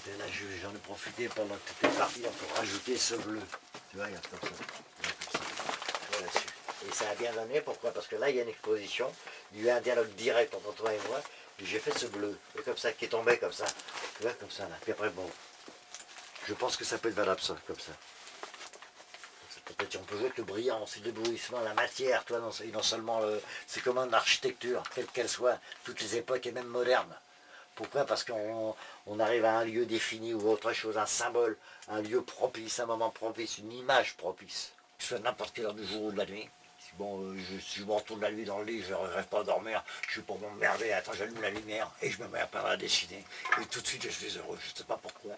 j'étais là, j'en ai profité pendant que tu étais parti pour rajouter ce bleu. Tu vois, regarde comme ça. Tu vois là-dessus. Et ça a bien donné, pourquoi? Parce que là, il y a une exposition, il y a eu un dialogue direct entre toi et moi, et j'ai fait ce bleu, et comme ça, qui est tombé comme ça. Tu vois, comme ça, là. Puis après, bon, je pense que ça peut être valable, ça, comme ça. Peut-être on peut jouer avec le brillant, c'est l'éblouissement, la matière, toi, non seulement c'est comme en architecture, quelle qu'elle soit, toutes les époques et même modernes. Pourquoi? Parce qu'on arrive à un lieu défini ou autre chose, un symbole, un lieu propice, un moment propice, une image propice. Que ce soit n'importe quelle heure du jour ou de la nuit. Bon, si je me retourne la nuit dans le lit, je ne rêve pas à dormir, je suis pour m'emmerder, attends, j'allume la lumière et je me mets à peindre, à dessiner. Et tout de suite, je suis heureux, je ne sais pas pourquoi.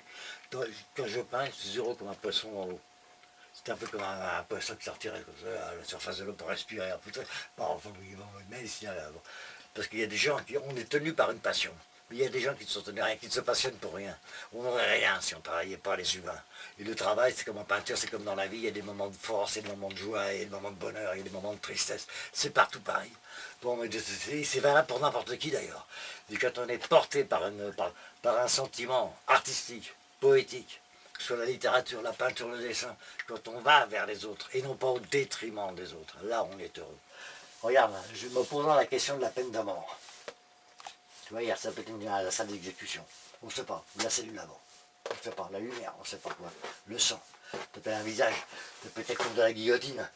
Quand je peins, je suis heureux comme un poisson dans l'eau. C'est un peu comme un poisson qui sortirait comme ça, à la surface de l'eau pour respirer. Bon, enfin, oui, bon, mais ici, là, bon. Parce qu'il y a des gens qui, on est tenus par une passion. Mais il y a des gens qui ne sont tenus rien, qui ne se passionnent pour rien. On n'aurait rien si on ne travaillait pas les humains. Et le travail, c'est comme en peinture, c'est comme dans la vie, il y a des moments de force, il y a des moments de joie, il y a des moments de bonheur, il y a des moments de tristesse. C'est partout pareil. Bon, mais c'est valable pour n'importe qui d'ailleurs. Et quand on est porté par un sentiment artistique, poétique, sur la littérature, la peinture, le dessin, quand on va vers les autres, et non pas au détriment des autres, là on est heureux. Regarde, je me posant la question de la peine de mort. Tu vois, hier, ça peut être la salle d'exécution. On ne sait pas, la cellule avant. On ne sait pas, la lumière, on ne sait pas quoi. Le sang, peut-être un visage, peut-être comme de la guillotine.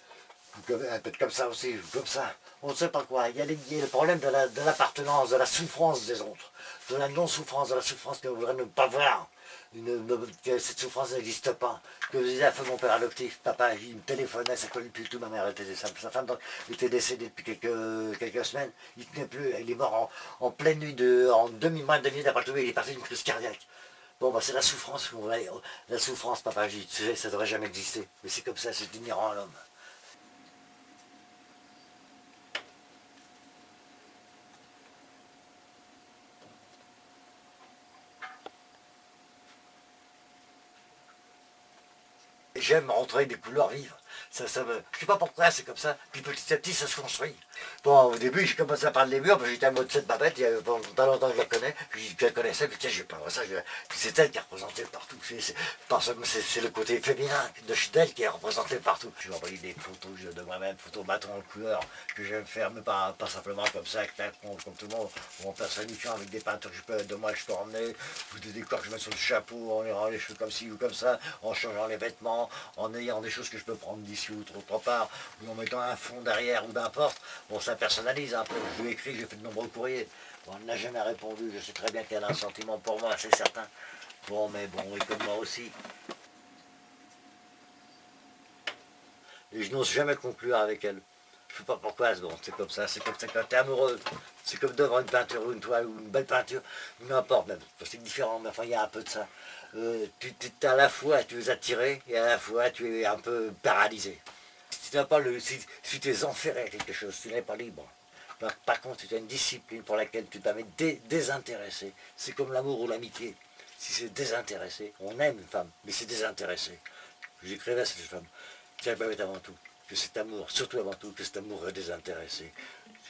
Peut-être comme ça aussi, comme ça. On ne sait pas quoi. Il y a le problème de l'appartenance, de la souffrance des autres, de la non-souffrance, de la souffrance que vous voudrez ne pas voir. Que cette souffrance n'existe pas. Que je disais à mon père adoptif, papa, il me téléphonait, ça collait plus tout, ma mère était sa femme était décédée depuis quelques semaines, il tenait plus, il est mort en pleine nuit, en demi-mois, demi d'après tout, il est parti d'une crise cardiaque. Bon, bah c'est la souffrance, la souffrance, papa, tu sais, ça devrait jamais exister. Mais c'est comme ça, c'est inhérent à l'homme. J'aime rentrer des couleurs vives. Je ne sais pas pourquoi c'est comme ça. Puis petit à petit, ça se construit. Bon, au début, j'ai commencé à peindre les murs, puis j'étais en mode cette babette, il y a pas longtemps que je la connais, puis je la connaissais, puis tiens, je vais peindre ça. Puis c'est elle qui est représentée partout. C'est le côté féminin d'elle qui est représenté partout. Je vais envoyer des photos de moi-même, photos bâton en couleur, que j'aime faire, mais pas simplement comme ça, comme tout le monde, ou en personnifiant avec des peintures de moi que je peux emmener, ou des décors que je mets sur le chapeau, en ayant les cheveux comme ci ou comme ça, en changeant les vêtements, en ayant des choses que je peux prendre d'ici ou autre part, ou en mettant un fond derrière ou n'importe. Bon, ça personnalise un peu. Je lui ai écrit, j'ai fait de nombreux courriers. Bon, elle n'a jamais répondu. Je sais très bien qu'elle a un sentiment pour moi, c'est certain. Bon, mais bon, et comme moi aussi. Et je n'ose jamais conclure avec elle. Je ne sais pas pourquoi, bon, c'est comme ça quand tu es amoureux. C'est comme devant une peinture ou une toile ou une belle peinture, n'importe, même, c'est différent, mais enfin, il y a un peu de ça. À la fois, tu es attiré, et à la fois, tu es un peu paralysé. Si tu es enferré à quelque chose, tu n'es pas libre. Par contre, si tu as une discipline pour laquelle tu te permets de désintéresser, c'est comme l'amour ou l'amitié. Si c'est désintéressé, on aime une femme, mais c'est désintéressé. J'écrivais à cette femme, tiens, avant tout, que cet amour, surtout avant tout, que cet amour est désintéressé.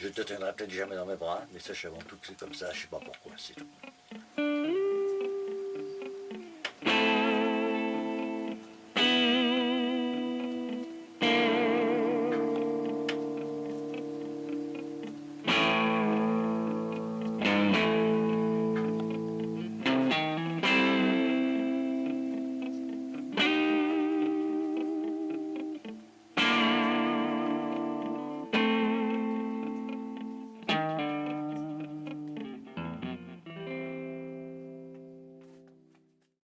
Je te tiendrai peut-être jamais dans mes bras, mais sache avant tout que c'est comme ça, je ne sais pas pourquoi, c'est tout.